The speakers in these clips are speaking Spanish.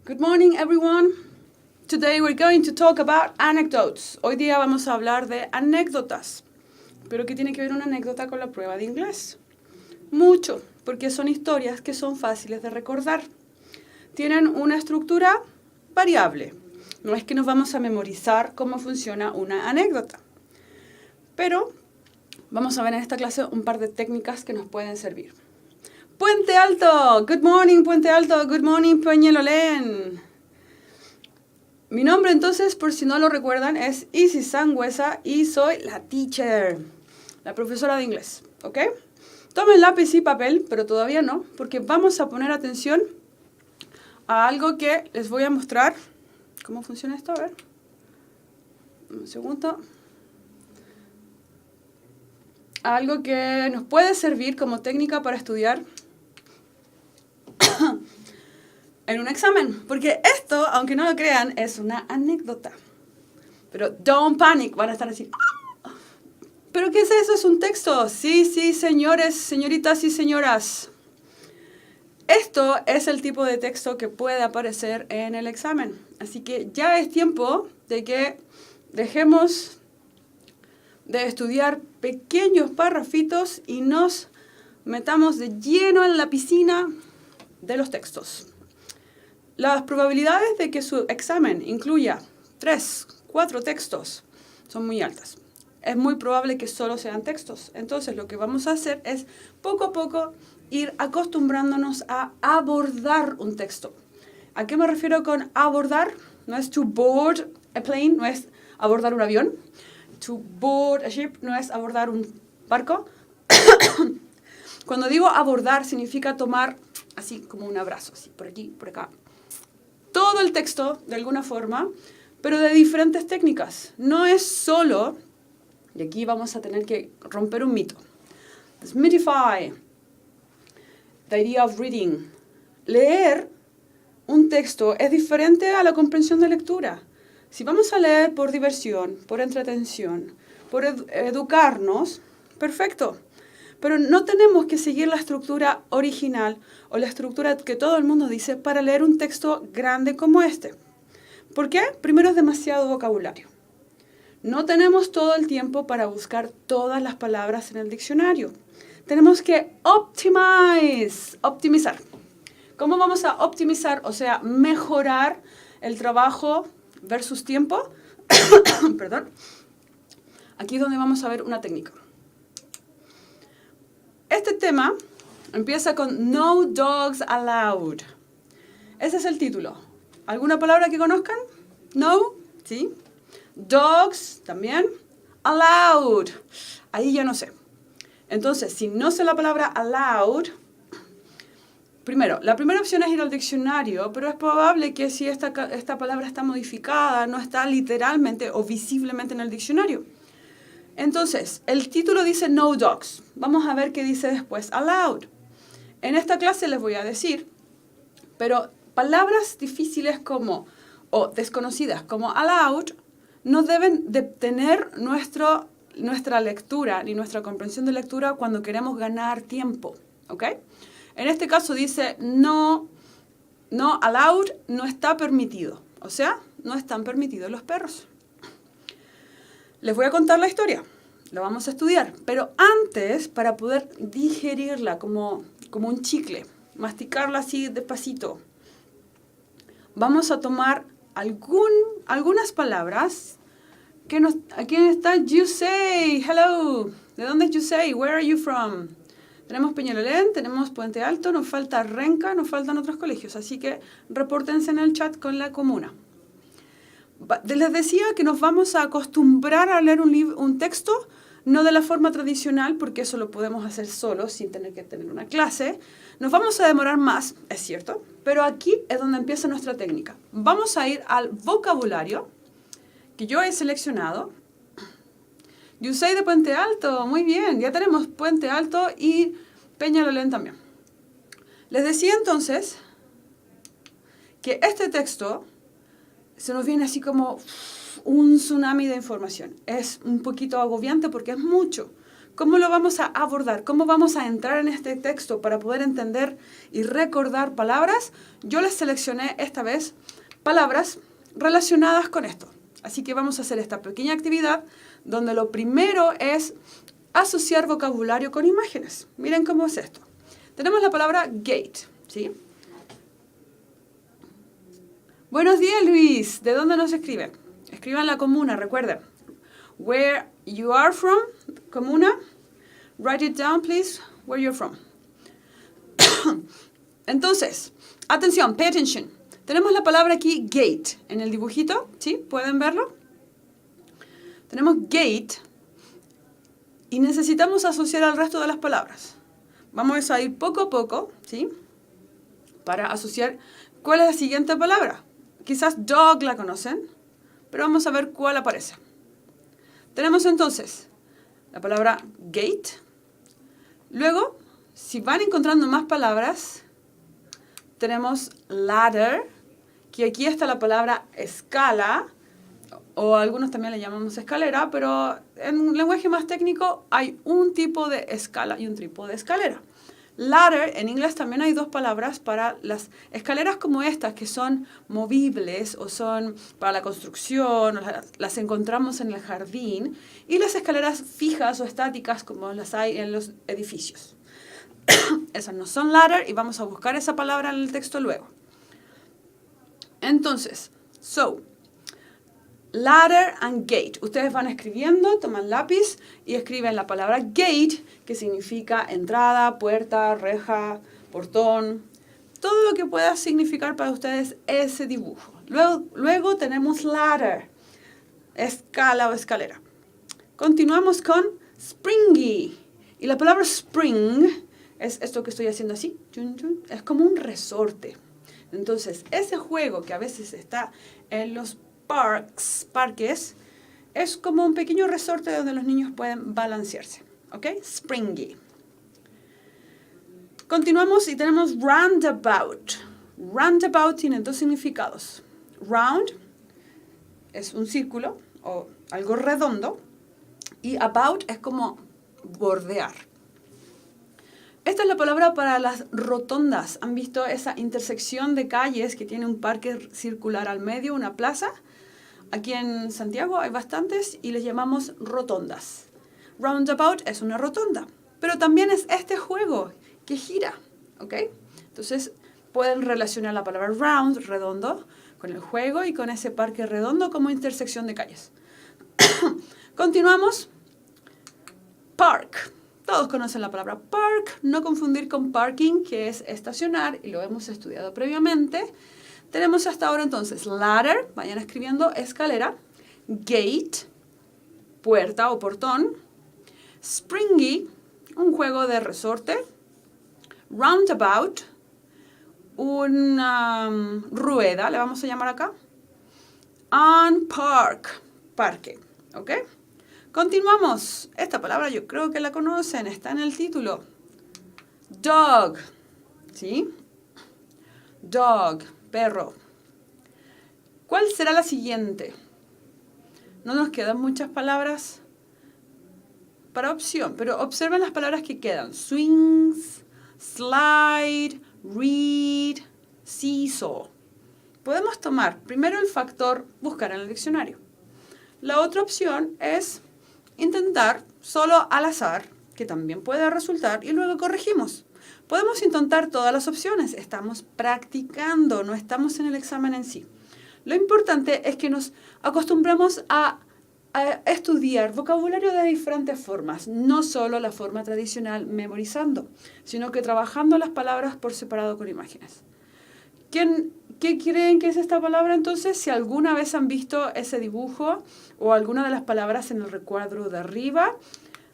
Good morning, everyone. Today we're going to talk about anecdotes. Hoy día vamos a hablar de anécdotas. ¿Pero qué tiene que ver una anécdota con la prueba de inglés? Mucho, porque son historias que son fáciles de recordar. Tienen una estructura variable. No es que nos vamos a memorizar cómo funciona una anécdota. Pero vamos a ver en esta clase un par de técnicas que nos pueden servir. Puente Alto, good morning Puente Alto, good morning Peñalolén. Mi nombre entonces, por si no lo recuerdan, es Isis Sangüesa y soy la teacher, la profesora de inglés, ¿ok? Tomen lápiz y papel, pero todavía no, porque vamos a poner atención a algo que les voy a mostrar. ¿Cómo funciona esto? A ver, un segundo. Algo que nos puede servir como técnica para estudiar en un examen, porque esto, aunque no lo crean, es una anécdota. Pero don't panic, van a estar así. ¿Pero qué es eso? ¿Es un texto? Sí, señores, señoritas y señoras. Esto es el tipo de texto que puede aparecer en el examen. Así que ya es tiempo de que dejemos de estudiar pequeños parrafitos y nos metamos de lleno en la piscina de los textos. Las probabilidades de que su examen incluya 3, 4 textos son muy altas. Es muy probable que solo sean textos. Entonces lo que vamos a hacer es poco a poco ir acostumbrándonos a abordar un texto. ¿A qué me refiero con abordar? No es to board a plane, no es abordar un avión. To board a ship no es abordar un barco. Cuando digo abordar significa tomar así como un abrazo, así por aquí, por acá. Todo el texto de alguna forma, pero de diferentes técnicas. No es solo, y aquí vamos a tener que romper un mito. Demystify the idea of reading. Leer un texto es diferente a la comprensión de lectura. Si vamos a leer por diversión, por entretención, por educarnos, perfecto. Pero no tenemos que seguir la estructura original o la estructura que todo el mundo dice para leer un texto grande como este. ¿Por qué? Primero, es demasiado vocabulario. No tenemos todo el tiempo para buscar todas las palabras en el diccionario. Tenemos que optimizar. ¿Cómo vamos a optimizar? O sea, mejorar el trabajo versus tiempo. Perdón. Aquí es donde vamos a ver una técnica. Este tema empieza con No Dogs Allowed. Ese es el título. ¿Alguna palabra que conozcan? No, ¿sí? Dogs, también. Allowed. Ahí ya no sé. Entonces, si no sé la palabra allowed, primero, la primera opción es ir al diccionario, pero es probable que si esta palabra está modificada, no está literalmente o visiblemente en el diccionario. Entonces, el título dice no dogs. Vamos a ver qué dice después allowed. En esta clase les voy a decir, pero palabras difíciles como, o desconocidas como allowed, no deben detener nuestra lectura ni nuestra comprensión de lectura cuando queremos ganar tiempo, ¿ok? En este caso dice no allowed, no está permitido. O sea, no están permitidos los perros. Les voy a contar la historia, la vamos a estudiar, pero antes, para poder digerirla como un chicle, masticarla así despacito, vamos a tomar algunas palabras. Aquí está Yusei, hello, ¿de dónde es Yusei? Where are you from? Tenemos Peñalolén, tenemos Puente Alto, nos falta Renca, nos faltan otros colegios, así que repórtense en el chat con la comuna. Les decía que nos vamos a acostumbrar a leer un texto, no de la forma tradicional, porque eso lo podemos hacer solos, sin tener que tener una clase. Nos vamos a demorar más, es cierto, pero aquí es donde empieza nuestra técnica. Vamos a ir al vocabulario que yo he seleccionado. Yusei de Puente Alto, muy bien, ya tenemos Puente Alto y Peñalolén también. Les decía entonces que este texto se nos viene así como un tsunami de información. Es un poquito agobiante porque es mucho. ¿Cómo lo vamos a abordar? ¿Cómo vamos a entrar en este texto para poder entender y recordar palabras? Yo les seleccioné esta vez palabras relacionadas con esto. Así que vamos a hacer esta pequeña actividad donde lo primero es asociar vocabulario con imágenes. Miren cómo es esto. Tenemos la palabra gate, ¿sí? Buenos días, Luis. ¿De dónde nos escriben? Escriban la comuna, recuerden. Where you are from, comuna. Write it down, please, where you're from. Entonces, atención, pay attention. Tenemos la palabra aquí, gate, en el dibujito, ¿sí? ¿Pueden verlo? Tenemos gate y necesitamos asociar al resto de las palabras. Vamos a ir poco a poco, ¿sí? Para asociar, ¿cuál es la siguiente palabra? Quizás dog la conocen, pero vamos a ver cuál aparece. Tenemos entonces la palabra gate. Luego, si van encontrando más palabras, tenemos ladder, que aquí está la palabra escala, o algunos también le llamamos escalera, pero en un lenguaje más técnico hay un tipo de escala y un tipo de escalera. Ladder, en inglés también hay dos palabras para las escaleras como estas, que son movibles o son para la construcción, o las encontramos en el jardín, y las escaleras fijas o estáticas como las hay en los edificios. Esas no son ladder y vamos a buscar esa palabra en el texto luego. Entonces, ladder and gate. Ustedes van escribiendo, toman lápiz y escriben la palabra gate, que significa entrada, puerta, reja, portón. Todo lo que pueda significar para ustedes ese dibujo. Luego tenemos ladder, escala o escalera. Continuamos con springy. Y la palabra spring es esto que estoy haciendo así. Es como un resorte. Entonces, ese juego que a veces está en los parques, es como un pequeño resorte donde los niños pueden balancearse. ¿Ok? Springy. Continuamos y tenemos roundabout. Roundabout tiene dos significados. Round es un círculo o algo redondo y about es como bordear. Esta es la palabra para las rotondas. ¿Han visto esa intersección de calles que tiene un parque circular al medio, una plaza? Aquí en Santiago hay bastantes y les llamamos rotondas. Roundabout es una rotonda, pero también es este juego que gira, ¿ok? Entonces pueden relacionar la palabra round, redondo, con el juego y con ese parque redondo como intersección de calles. Continuamos. Park. Todos conocen la palabra park, no confundir con parking, que es estacionar, y lo hemos estudiado previamente. Tenemos hasta ahora entonces ladder, vayan escribiendo, escalera, gate, puerta o portón, springy, un juego de resorte, roundabout, una rueda, le vamos a llamar acá, and park, parque, ¿ok? Continuamos. Esta palabra yo creo que la conocen, está en el título. Dog, ¿sí? Dog, perro. ¿Cuál será la siguiente? No nos quedan muchas palabras para opción, pero observen las palabras que quedan. Swings, slide, read, seesaw. Podemos tomar primero el factor buscar en el diccionario. La otra opción es intentar solo al azar, que también puede resultar, y luego corregimos. Podemos intentar todas las opciones, estamos practicando, no estamos en el examen en sí. Lo importante es que nos acostumbremos a estudiar vocabulario de diferentes formas, no solo la forma tradicional memorizando, sino que trabajando las palabras por separado con imágenes. ¿Qué creen que es esta palabra entonces? Si alguna vez han visto ese dibujo o alguna de las palabras en el recuadro de arriba,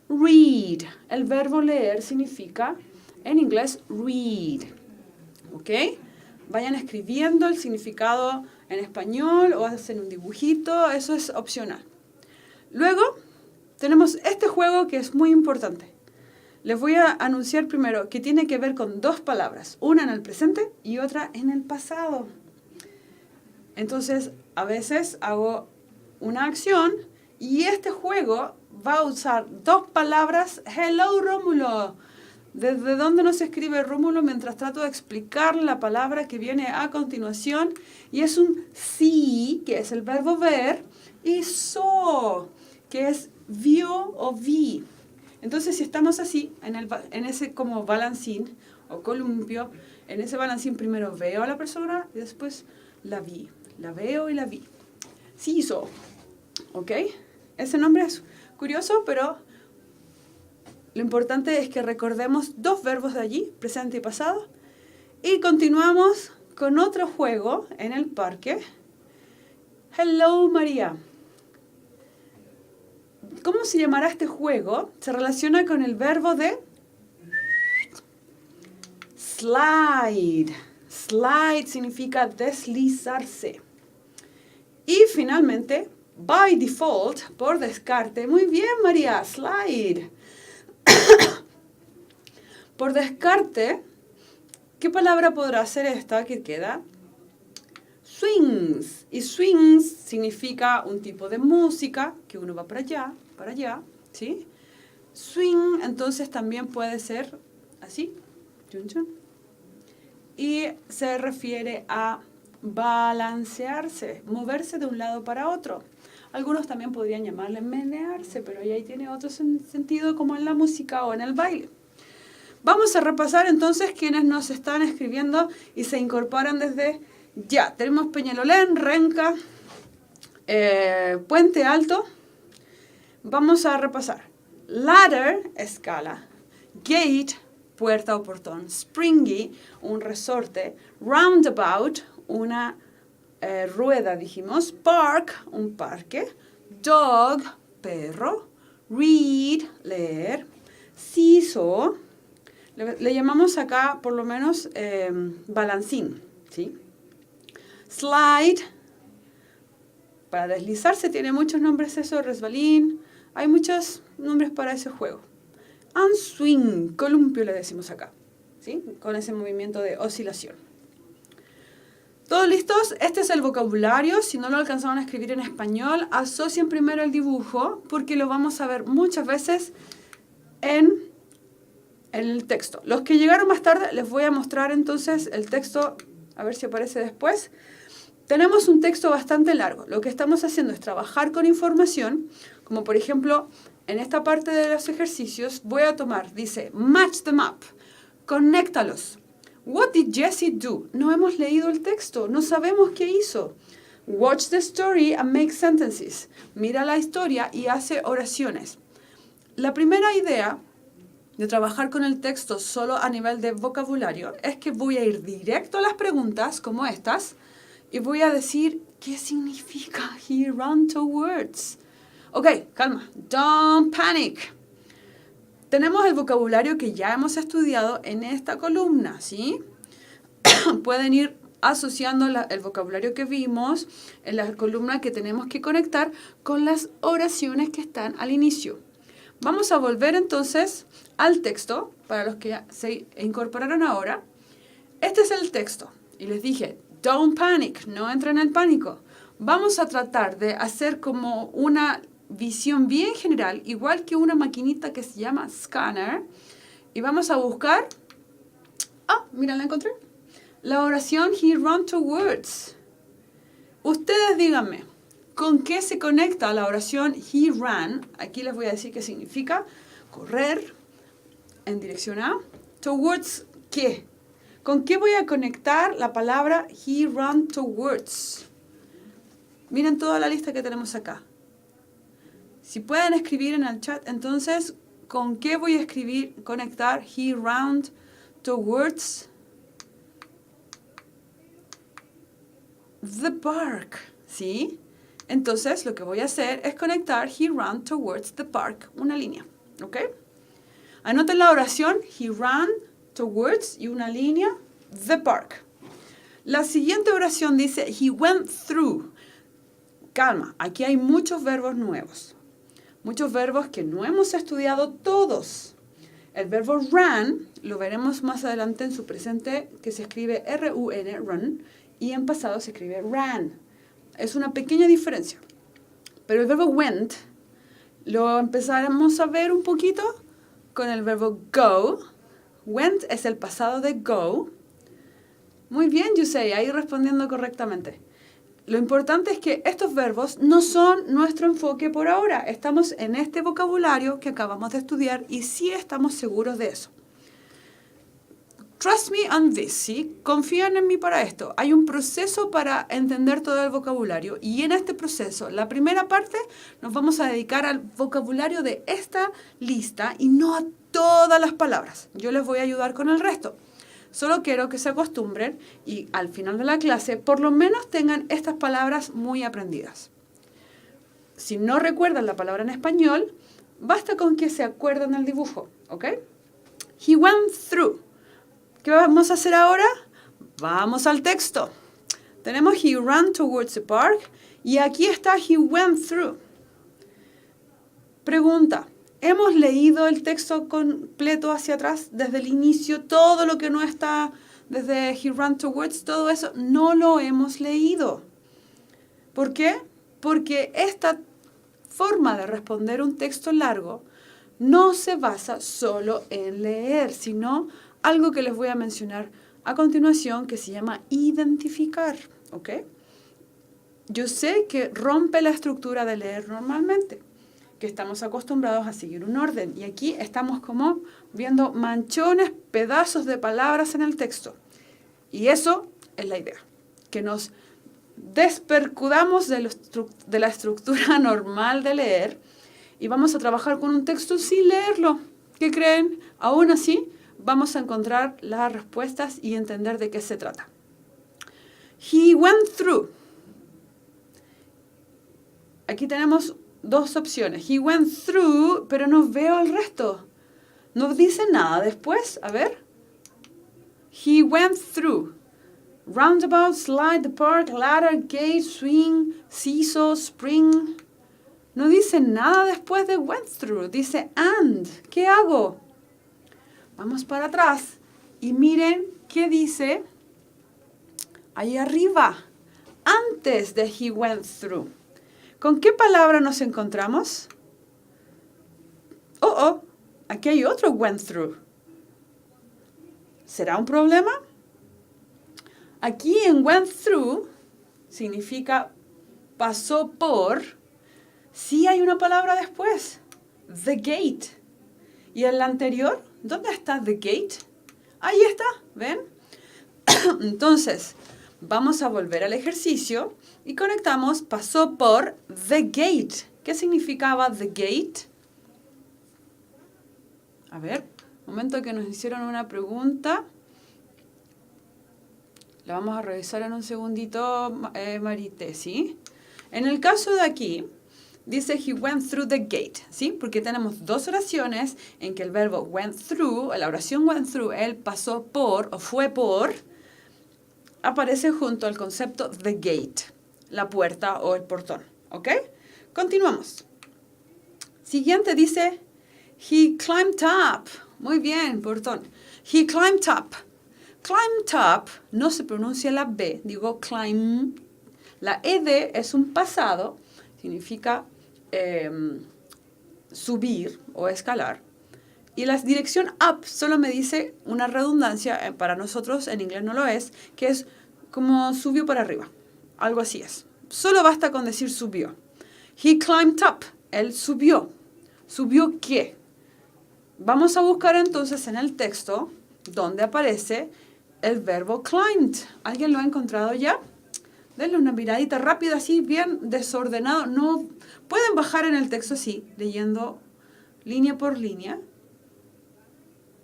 read. El verbo leer significa, en inglés, read. ¿Ok? Vayan escribiendo el significado en español o hacen un dibujito, eso es opcional. Luego, tenemos este juego que es muy importante. Les voy a anunciar primero que tiene que ver con dos palabras, una en el presente y otra en el pasado. Entonces, a veces hago una acción y este juego va a usar dos palabras. Hello, Rómulo. ¿Desde dónde nos escribe Rómulo? Mientras trato de explicar la palabra que viene a continuación. Y es un see, que es el verbo ver, y saw, que es vio o vi. Entonces, si estamos así, en ese como balancín o columpio, en ese balancín primero veo a la persona y después la vi. La veo y la vi. Sí, saw. ¿Ok? Ese nombre es curioso, pero lo importante es que recordemos dos verbos de allí, presente y pasado. Y continuamos con otro juego en el parque. Hello, María. ¿Cómo se llamará este juego? Se relaciona con el verbo de slide. Slide significa deslizarse. Y finalmente, by default, por descarte. Muy bien, María, slide. Por descarte, ¿qué palabra podrá ser esta que queda? Swings. Y swings significa un tipo de música que uno va para allá, ¿sí? Swing, entonces también puede ser así. Chun, chun. Y se refiere a balancearse, moverse de un lado para otro. Algunos también podrían llamarle menearse, pero ahí tiene otro sentido como en la música o en el baile. Vamos a repasar entonces quienes nos están escribiendo y se incorporan desde ya. Tenemos Peñalolén, Renca, Puente Alto. Vamos a repasar. Ladder, escala. Gate, puerta o portón. Springy, un resorte. Roundabout, una rueda, dijimos. Park, un parque. Dog, perro. Read, leer. Seesaw, le llamamos acá por lo menos balancín, ¿sí? Slide, para deslizarse tiene muchos nombres eso, resbalín, hay muchos nombres para ese juego. And swing, columpio le decimos acá, ¿sí? Con ese movimiento de oscilación. ¿Todos listos? Este es el vocabulario. Si no lo alcanzaron a escribir en español, asocien primero el dibujo porque lo vamos a ver muchas veces en el texto. Los que llegaron más tarde les voy a mostrar entonces el texto, a ver si aparece después. Tenemos un texto bastante largo. Lo que estamos haciendo es trabajar con información, como por ejemplo, en esta parte de los ejercicios voy a tomar, dice, match them up, conéctalos. What did Jessie do? No hemos leído el texto, no sabemos qué hizo. Watch the story and make sentences. Mira la historia y hace oraciones. La primera idea de trabajar con el texto solo a nivel de vocabulario es que voy a ir directo a las preguntas como estas y voy a decir qué significa he ran towards. Ok, calma, don't panic. Tenemos el vocabulario que ya hemos estudiado en esta columna, ¿sí? Pueden ir asociando el vocabulario que vimos en la columna que tenemos que conectar con las oraciones que están al inicio. Vamos a volver entonces al texto, para los que se incorporaron ahora. Este es el texto. Y les dije, don't panic, no entren en pánico. Vamos a tratar de hacer como una visión bien general, igual que una maquinita que se llama scanner. Y vamos a buscar... Ah, mira, la encontré. La oración he ran towards. Ustedes díganme, ¿con qué se conecta la oración he ran? Aquí les voy a decir qué significa. Correr en dirección a. Towards, ¿qué? ¿Con qué voy a conectar la palabra he ran towards? Miren toda la lista que tenemos acá. Si pueden escribir en el chat, entonces, ¿con qué voy a conectar he ran towards the park? ¿Sí? Entonces, lo que voy a hacer es conectar he ran towards the park, una línea, ¿ok? Anoten la oración, he ran towards, y una línea, the park. La siguiente oración dice, he went through. Calma, aquí hay muchos verbos nuevos. Muchos verbos que no hemos estudiado todos. El verbo ran, lo veremos más adelante en su presente, que se escribe R-U-N, run, y en pasado se escribe ran. Es una pequeña diferencia. Pero el verbo went Lo empezaremos a ver un poquito con el verbo go. Went es el pasado de go. Muy bien, Yusei, ahí respondiendo correctamente. Lo importante es que estos verbos no son nuestro enfoque por ahora. Estamos en este vocabulario que acabamos de estudiar y sí estamos seguros de eso. Trust me on this, ¿sí? Confían en mí para esto. Hay un proceso para entender todo el vocabulario y en este proceso, la primera parte, nos vamos a dedicar al vocabulario de esta lista y no a todas las palabras. Yo les voy a ayudar con el resto. Solo quiero que se acostumbren y al final de la clase por lo menos tengan estas palabras muy aprendidas. Si no recuerdan la palabra en español, basta con que se acuerden del dibujo, ¿ok? He went through. ¿Qué vamos a hacer ahora? Vamos al texto. Tenemos he ran towards the park y aquí está he went through. Pregunta. ¿Hemos leído el texto completo hacia atrás desde el inicio? Todo lo que no está desde he ran towards, todo eso, no lo hemos leído. ¿Por qué? Porque esta forma de responder un texto largo no se basa solo en leer, sino algo que les voy a mencionar a continuación que se llama identificar, ¿ok? Yo sé que rompe la estructura de leer normalmente, que estamos acostumbrados a seguir un orden. Y aquí estamos como viendo manchones, pedazos de palabras en el texto. Y eso es la idea, que nos despercudamos de la estructura normal de leer y vamos a trabajar con un texto sin leerlo. ¿Qué creen? Aún así, vamos a encontrar las respuestas y entender de qué se trata. He went through. Aquí tenemos dos opciones. He went through, pero no veo el resto. No dice nada después. A ver. He went through. Roundabout, slide, the park, ladder, gate, swing, seesaw, spring. No dice nada después de went through. Dice and. ¿Qué hago? Vamos para atrás y miren qué dice ahí arriba. Antes de he went through. ¿Con qué palabra nos encontramos? Aquí hay otro went through. ¿Será un problema? Aquí en went through significa pasó por. Sí hay una palabra después. The gate. ¿Y en la anterior? ¿Dónde está the gate? Ahí está, ¿ven? Entonces, vamos a volver al ejercicio y conectamos, pasó por the gate. ¿Qué significaba the gate? A ver, momento que nos hicieron una pregunta. La vamos a revisar en un segundito, Marité, ¿sí? En el caso de aquí, dice he went through the gate, ¿sí? Porque tenemos dos oraciones en que el verbo went through, la oración went through, él pasó por o fue por, aparece junto al concepto the gate, la puerta o el portón, ¿ok? Continuamos. Siguiente dice he climbed up. Muy bien, portón. He climbed up. Climbed up no se pronuncia la B, digo climb. La ed es un pasado, significa subir o escalar. Y la dirección up solo me dice una redundancia, para nosotros en inglés no lo es, que es como subió para arriba. Algo así es. Solo basta con decir subió. He climbed up. Él subió. ¿Subió qué? Vamos a buscar entonces en el texto donde aparece el verbo climbed. ¿Alguien lo ha encontrado ya? Denle una miradita rápida, así, bien desordenado. No pueden bajar en el texto así, leyendo línea por línea.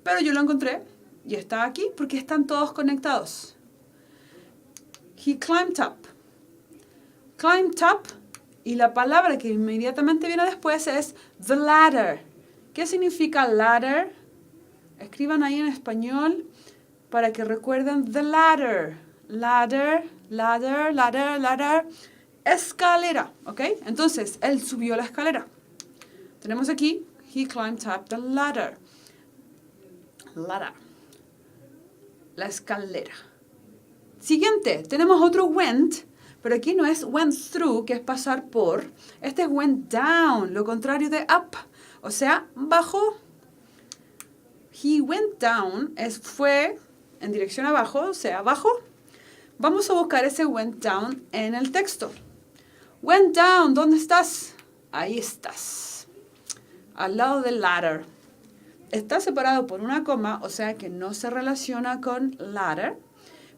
Pero yo lo encontré y está aquí porque están todos conectados. He climbed up. Climbed up. Y la palabra que inmediatamente viene después es the ladder. ¿Qué significa ladder? Escriban ahí en español para que recuerden the ladder. Ladder, ladder, ladder, ladder. Escalera, ¿ok? Entonces, él subió la escalera. Tenemos aquí, he climbed up the ladder. Ladder. La escalera. Siguiente, tenemos otro went, Pero aquí no es went through, que es pasar por. Este es went down, lo contrario de up. O sea, bajó. He went down fue en dirección abajo, o sea, bajó. Vamos a buscar ese went down en el texto. Went down, ¿dónde estás? Ahí estás. Al lado del ladder. Está separado por una coma, o sea que no se relaciona con ladder.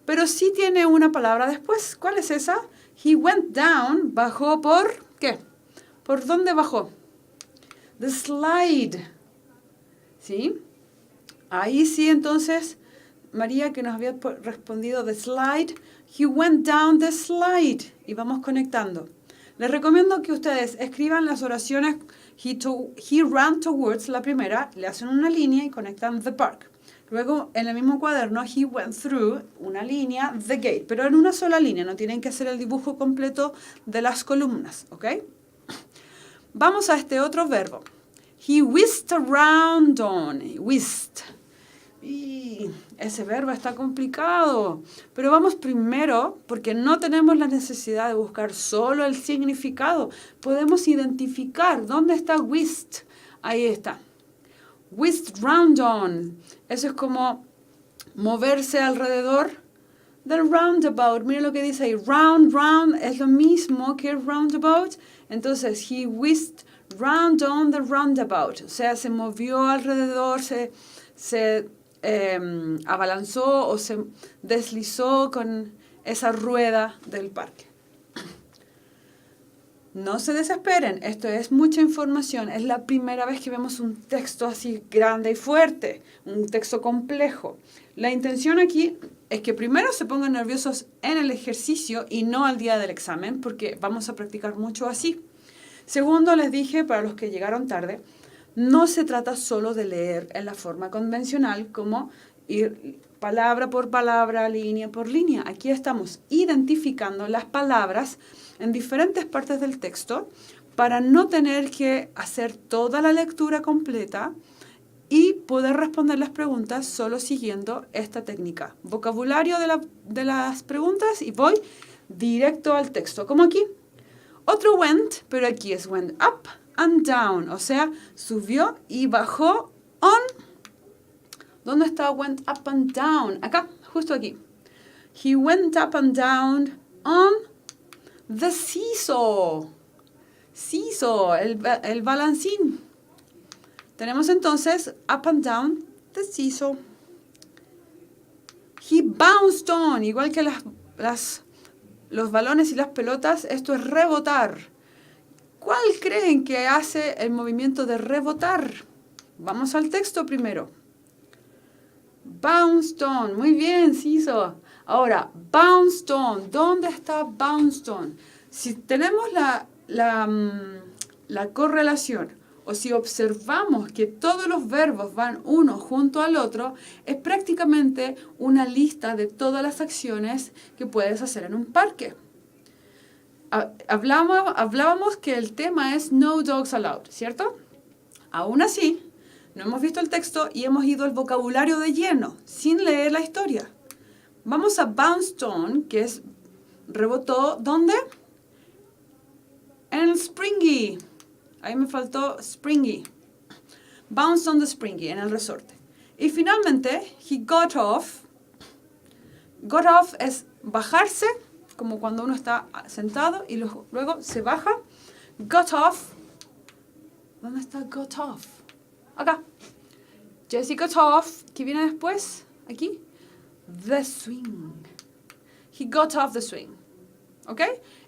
Pero sí tiene una palabra después. ¿Cuál es esa? He went down, bajó por, ¿qué? ¿Por dónde bajó? The slide. ¿Sí? Ahí sí, entonces, María que nos había respondido the slide, he went down the slide. Y vamos conectando. Les recomiendo que ustedes escriban las oraciones he ran towards, la primera, le hacen una línea y conectan the park. Luego, en el mismo cuaderno, he went through, una línea, the gate, pero en una sola línea, no tienen que hacer el dibujo completo de las columnas, ¿ok? Vamos a este otro verbo. He whisked around on, whisked. Y ese verbo está complicado, pero vamos primero, porque no tenemos la necesidad de buscar solo el significado. Podemos identificar dónde está whisked. Ahí está. Whisked round on. Eso es como moverse alrededor del roundabout. Miren lo que dice ahí. Round, round es lo mismo que roundabout. Entonces, he whisked round on the roundabout. O sea, se movió alrededor, se abalanzó o se deslizó con esa rueda del parque. No se desesperen, esto es mucha información. Es la primera vez que vemos un texto así grande y fuerte, un texto complejo. La intención aquí es que primero se pongan nerviosos en el ejercicio y no al día del examen, porque vamos a practicar mucho así. Segundo, les dije, para los que llegaron tarde, no se trata solo de leer en la forma convencional, como ir palabra por palabra, línea por línea. Aquí estamos identificando las palabras en diferentes partes del texto para no tener que hacer toda la lectura completa y poder responder las preguntas solo siguiendo esta técnica. Vocabulario de las preguntas y voy directo al texto, como aquí. Otro went, pero aquí es went up and down, o sea, subió y bajó on. ¿Dónde está went up and down? Acá, justo aquí. He went up and down on the seesaw. Seesaw, el balancín. Tenemos entonces up and down the seesaw. He bounced on, igual que los balones y las pelotas, esto es rebotar. ¿Cuál creen que hace el movimiento de rebotar? Vamos al texto primero. Bounced on, muy bien, seesaw. Ahora, bounced on, ¿dónde está bounced on? Si tenemos la correlación, o si observamos que todos los verbos van uno junto al otro, es prácticamente una lista de todas las acciones que puedes hacer en un parque. Hablábamos que el tema es no dogs allowed, ¿cierto? Aún así, no hemos visto el texto y hemos ido al vocabulario de lleno, sin leer la historia. Vamos a bounced on, que es rebotó, ¿dónde? En el springy. Ahí me faltó springy. Bounced on the springy, en el resorte. Y finalmente, he got off. Got off es bajarse, como cuando uno está sentado y luego se baja. Got off. ¿Dónde está got off? Acá. Jessie got off. ¿Qué viene después? Aquí. The swing. He got off the swing. ¿Ok?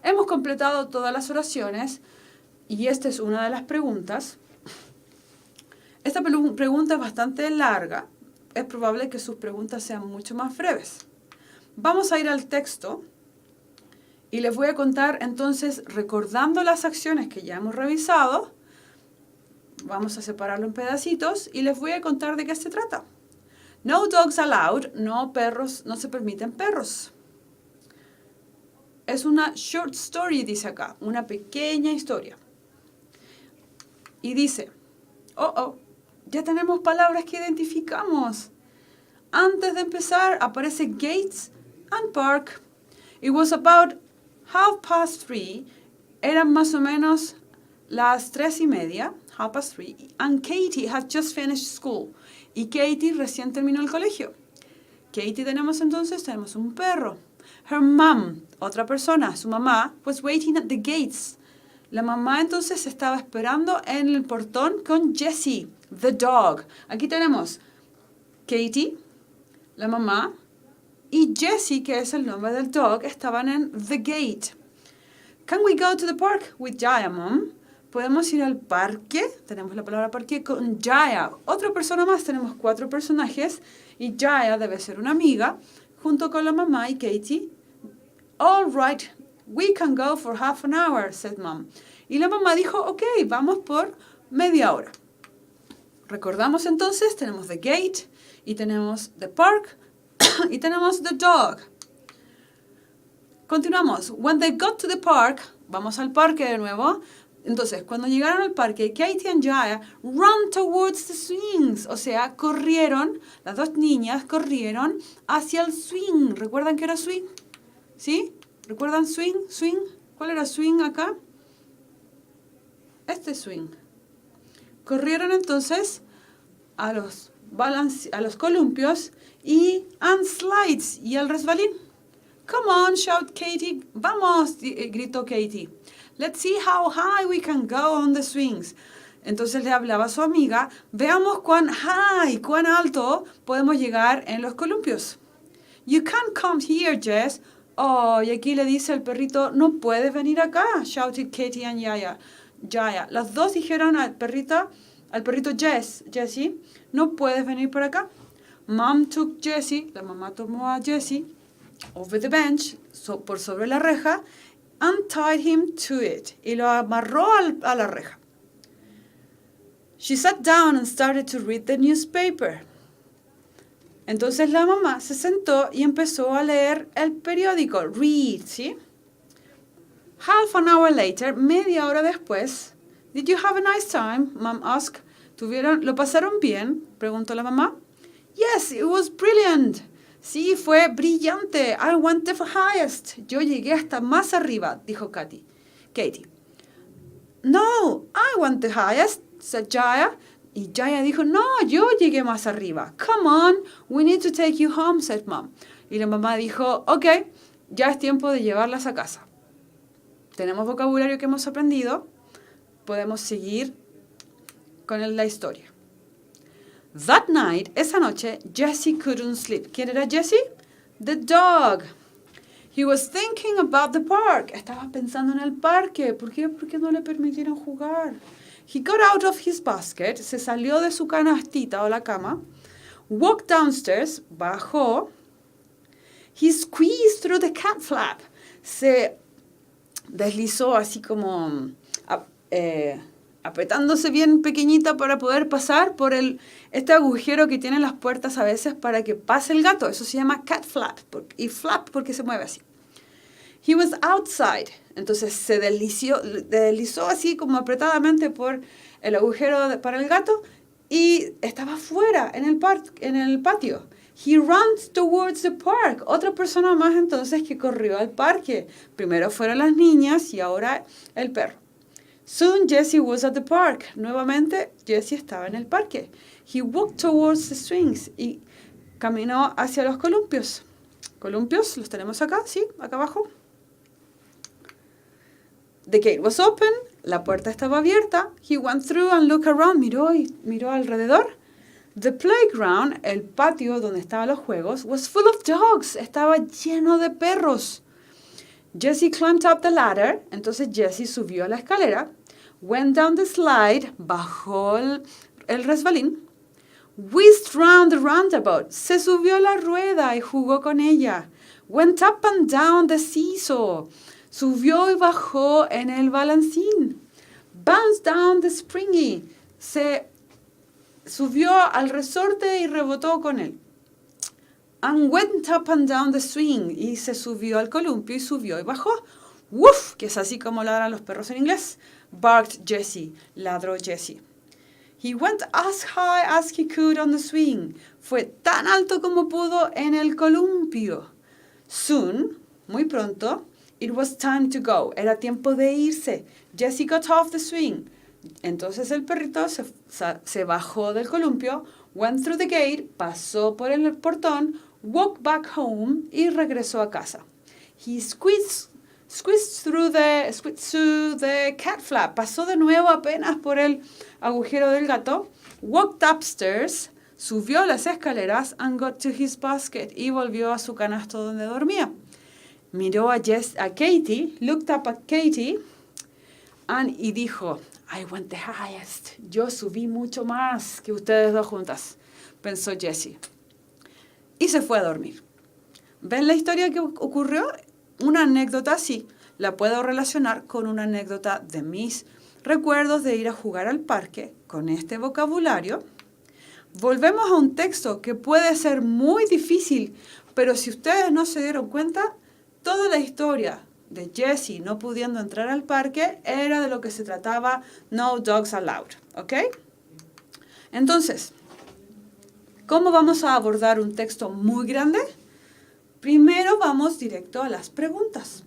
Hemos completado todas las oraciones y esta es una de las preguntas. Esta pregunta es bastante larga. Es probable que sus preguntas sean mucho más breves. Vamos a ir al texto y les voy a contar entonces, recordando las acciones que ya hemos revisado, vamos a separarlo en pedacitos y les voy a contar de qué se trata. No dogs allowed, no perros, no se permiten perros. Es una short story, dice acá, una pequeña historia. Y dice, ya tenemos palabras que identificamos. Antes de empezar aparece gates and park. It was about 3:30, eran más o menos las 3:30, 3:30, and Katie had just finished school. Y Katie recién terminó el colegio. Katie tenemos un perro. Her mom, otra persona, su mamá, was waiting at the gates. La mamá entonces estaba esperando en el portón con Jessie, the dog. Aquí tenemos Katie, la mamá, y Jessie, que es el nombre del dog, estaban en the gate. Can we go to the park with Jaya, Mom? ¿Podemos ir al parque? Tenemos la palabra parque con Jaya. Otra persona más, tenemos 4 personajes y Jaya debe ser una amiga junto con la mamá y Katie. All right, we can go for half an hour, said Mom. Y la mamá dijo, ok, vamos por media hora. Recordamos entonces, tenemos the gate y tenemos the park y tenemos the dog. Continuamos. When they got to the park, vamos al parque de nuevo. Entonces, cuando llegaron al parque, Katie and Jaya ran towards the swings. O sea, corrieron, las dos niñas corrieron hacia el swing. ¿Recuerdan qué era swing? ¿Sí? ¿Recuerdan swing? ¿Swing? ¿Cuál era swing acá? Este swing. Corrieron entonces a los columpios and slides y al resbalín. Come on, shout Katie. Vamos, gritó Katie. Let's see how high we can go on the swings. Entonces le hablaba a su amiga, veamos cuán alto podemos llegar en los columpios. You can't come here, Jess. Oh, y aquí le dice el perrito, no puedes venir acá, shouted Katie and Jaya. Las dos dijeron al perrito Jessie, no puedes venir por acá. Mom took Jessie, la mamá tomó a Jessie, over the bench, por sobre la reja, and tied him to it, y lo amarró a la reja. She sat down and started to read the newspaper. Entonces la mamá se sentó y empezó a leer el periódico, read, ¿sí? Half an hour later, media hora después, did you have a nice time? Mom asked. ¿Lo pasaron bien? Preguntó la mamá. Yes, it was brilliant. Sí, fue brillante. I went the highest. Yo llegué hasta más arriba, dijo Katie. No, I went the highest, said Jaya. Y Jaya dijo, no, yo llegué más arriba. Come on, we need to take you home, said Mom. Y la mamá dijo, ok, ya es tiempo de llevarlas a casa. Tenemos vocabulario que hemos aprendido. Podemos seguir con la historia. That night, esa noche, Jessie couldn't sleep. ¿Quién era Jessie? The dog. He was thinking about the park. Estaba pensando en el parque. ¿Por qué? Porque no le permitieron jugar. He got out of his basket. Se salió de su canastita o la cama. Walked downstairs. Bajó. He squeezed through the cat flap. Se deslizó así como apretándose bien pequeñita para poder pasar por este agujero que tienen las puertas a veces para que pase el gato. Eso se llama cat flap. Y flap porque se mueve así. He was outside. Entonces se deslizó así como apretadamente por el agujero para el gato y estaba fuera en el patio. He ran towards the park. Otra persona más entonces que corrió al parque. Primero fueron las niñas y ahora el perro. Soon Jessie was at the park. Nuevamente Jessie estaba en el parque. He walked towards the swings y caminó hacia los columpios. Columpios, los tenemos acá, ¿sí? Acá abajo. The gate was open. La puerta estaba abierta. He went through and looked around. Miró alrededor. The playground, el patio donde estaban los juegos, was full of dogs. Estaba lleno de perros. Jessie climbed up the ladder. Entonces Jessie subió a la escalera. Went down the slide. Bajó el resbalín. Whizzed round the roundabout. Se subió a la rueda y jugó con ella. Went up and down the seesaw. Subió y bajó en el balancín. Bounced down the springy. Se subió al resorte y rebotó con él. And went up and down the swing. Y se subió al columpio y subió y bajó. Woof, que es así como ladran los perros en inglés. Barked Jessie. Ladró Jessie. He went as high as he could on the swing. Fue tan alto como pudo en el columpio. Soon, muy pronto, It was time to go. Era tiempo de irse. Jessie got off the swing. Entonces el perrito se bajó del columpio, went through the gate, pasó por el portón, walked back home y regresó a casa. He squeezed through the cat flap. Pasó de nuevo apenas por el agujero del gato. Walked upstairs, subió las escaleras and got to his basket y volvió a su canasto donde dormía. Miró a Katie, looked up at Katie y dijo, I went the highest. Yo subí mucho más que ustedes dos juntas, pensó Jessie. Y se fue a dormir. ¿Ven la historia que ocurrió? Una anécdota así la puedo relacionar con una anécdota de mis recuerdos de ir a jugar al parque con este vocabulario. Volvemos a un texto que puede ser muy difícil, pero si ustedes no se dieron cuenta, toda la historia de Jessie no pudiendo entrar al parque era de lo que se trataba No Dogs Allowed, ¿ok? Entonces, ¿cómo vamos a abordar un texto muy grande? Primero vamos directo a las preguntas.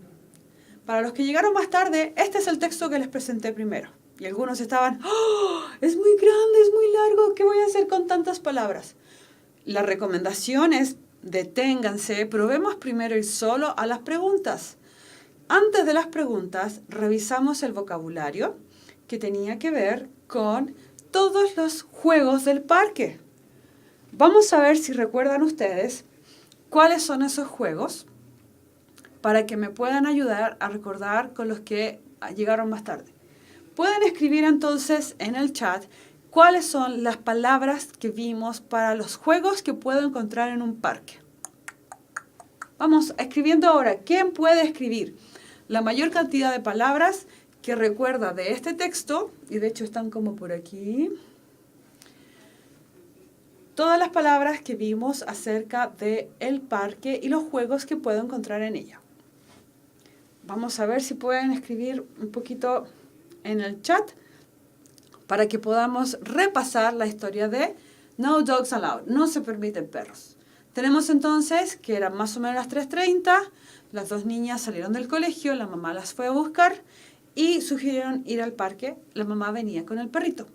Para los que llegaron más tarde, este es el texto que les presenté primero. Y algunos estaban, ¡oh! Es muy grande, es muy largo, ¿qué voy a hacer con tantas palabras? La recomendación es deténganse, probemos primero ir solo a las preguntas. Antes de las preguntas, revisamos el vocabulario que tenía que ver con todos los juegos del parque. Vamos a ver si recuerdan ustedes cuáles son esos juegos para que me puedan ayudar a recordar con los que llegaron más tarde. Pueden escribir entonces en el chat cuáles son las palabras que vimos para los juegos que puedo encontrar en un parque. Vamos escribiendo ahora. ¿Quién puede escribir la mayor cantidad de palabras que recuerda de este texto? Y de hecho están como por aquí. Todas las palabras que vimos acerca del parque y los juegos que puedo encontrar en ella. Vamos a ver si pueden escribir un poquito en el chat para que podamos repasar la historia de No Dogs Allowed. No se permiten perros. Tenemos entonces que eran más o menos las 3:30, las dos niñas salieron del colegio, la mamá las fue a buscar y sugirieron ir al parque. La mamá venía con el perrito.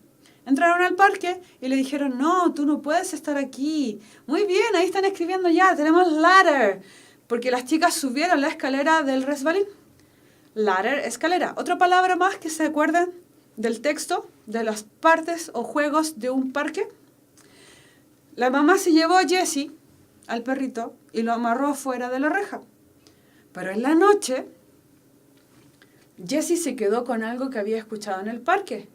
Entraron al parque y le dijeron, no, tú no puedes estar aquí. Muy bien, ahí están escribiendo ya, tenemos ladder. Porque las chicas subieron la escalera del resbalín. Ladder, escalera. Otra palabra más que se acuerden del texto, de las partes o juegos de un parque. La mamá se llevó a Jessie, al perrito, y lo amarró afuera de la reja. Pero en la noche, Jessie se quedó con algo que había escuchado en el parque,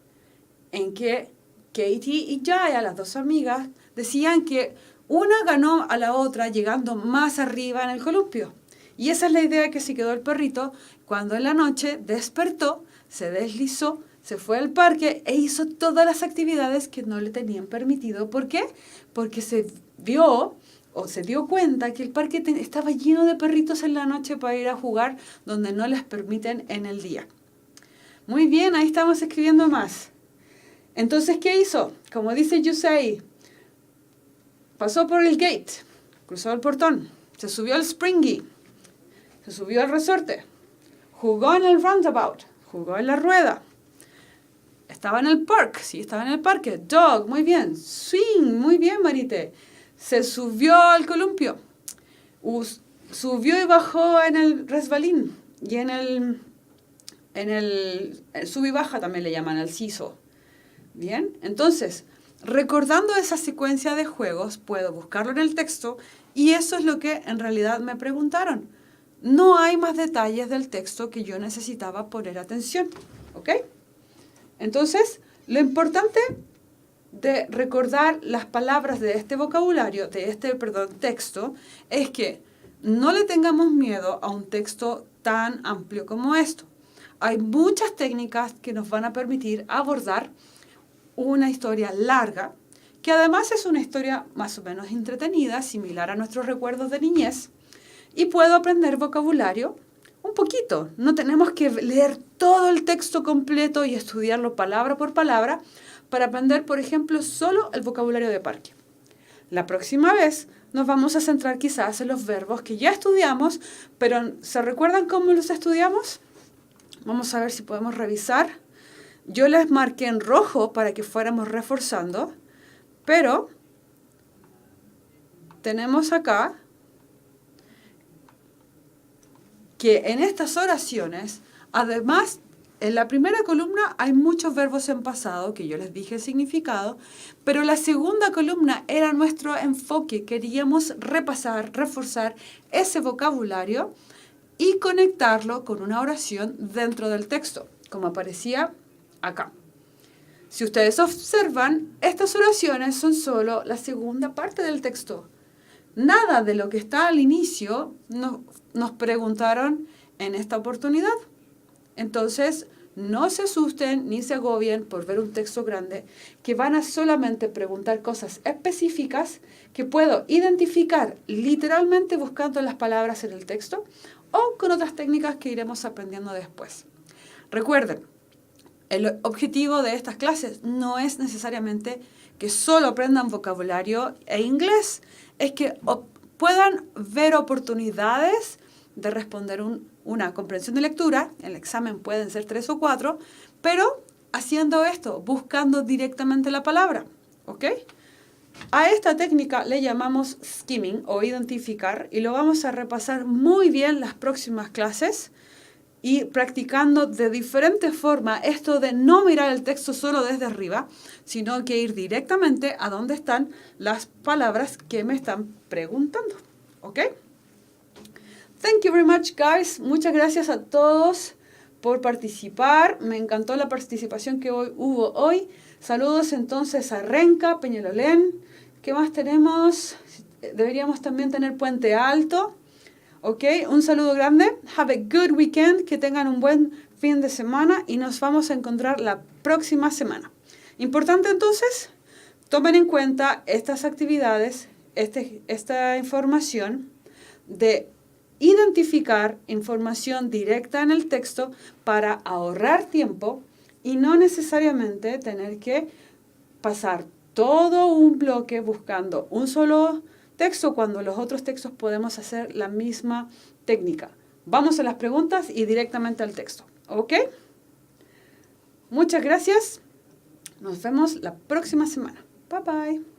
en que Katie y Jaya, las dos amigas, decían que una ganó a la otra llegando más arriba en el columpio. Y esa es la idea que se quedó el perrito cuando en la noche despertó, se deslizó, se fue al parque e hizo todas las actividades que no le tenían permitido. ¿Por qué? Porque se dio cuenta que el parque estaba lleno de perritos en la noche para ir a jugar donde no les permiten en el día. Muy bien, ahí estamos escribiendo más. Entonces, ¿qué hizo? Como dice Yusei, pasó por el gate, cruzó el portón, se subió al springy, se subió al resorte, jugó en el roundabout, jugó en la rueda, estaba en el park, sí, estaba en el parque, dog, muy bien, swing, muy bien, Marite, se subió al columpio, subió y bajó en el resbalín y en el sub y baja también le llaman el seesaw. Bien, entonces, recordando esa secuencia de juegos, puedo buscarlo en el texto y eso es lo que en realidad me preguntaron. No hay más detalles del texto que yo necesitaba poner atención, ¿ok? Entonces, lo importante de recordar las palabras de este vocabulario, texto, es que no le tengamos miedo a un texto tan amplio como esto. Hay muchas técnicas que nos van a permitir abordar una historia larga, que además es una historia más o menos entretenida, similar a nuestros recuerdos de niñez, y puedo aprender vocabulario un poquito. No tenemos que leer todo el texto completo y estudiarlo palabra por palabra para aprender, por ejemplo, solo el vocabulario de parque. La próxima vez nos vamos a centrar quizás en los verbos que ya estudiamos, pero ¿se recuerdan cómo los estudiamos? Vamos a ver si podemos revisar. Yo les marqué en rojo para que fuéramos reforzando, pero tenemos acá que en estas oraciones, además, en la primera columna hay muchos verbos en pasado, que yo les dije el significado, pero la segunda columna era nuestro enfoque. Queríamos repasar, reforzar ese vocabulario y conectarlo con una oración dentro del texto, como aparecía acá. Si ustedes observan, estas oraciones son solo la segunda parte del texto. Nada de lo que está al inicio nos preguntaron en esta oportunidad. Entonces, no se asusten ni se agobien por ver un texto grande, que van a solamente preguntar cosas específicas que puedo identificar literalmente buscando las palabras en el texto o con otras técnicas que iremos aprendiendo después. Recuerden, el objetivo de estas clases no es necesariamente que solo aprendan vocabulario e inglés, es que puedan ver oportunidades de responder una comprensión de lectura. En el examen pueden ser 3 o 4, pero haciendo esto, buscando directamente la palabra, ¿ok? A esta técnica le llamamos skimming o identificar y lo vamos a repasar muy bien las próximas clases y practicando de diferente forma esto de no mirar el texto solo desde arriba, sino que ir directamente a donde están las palabras que me están preguntando, ¿ok? Thank you very much, guys. Muchas gracias a todos por participar. Me encantó la participación que hubo hoy. Saludos entonces a Renca, Peñalolén. ¿Qué más tenemos? Deberíamos también tener Puente Alto. ¿Ok? Un saludo grande. Have a good weekend. Que tengan un buen fin de semana y nos vamos a encontrar la próxima semana. Importante entonces, tomen en cuenta estas actividades, esta información de identificar información directa en el texto para ahorrar tiempo y no necesariamente tener que pasar todo un bloque buscando un solo texto cuando los otros textos podemos hacer la misma técnica. Vamos a las preguntas y directamente al texto, ¿ok? Muchas gracias. Nos vemos la próxima semana. Bye bye.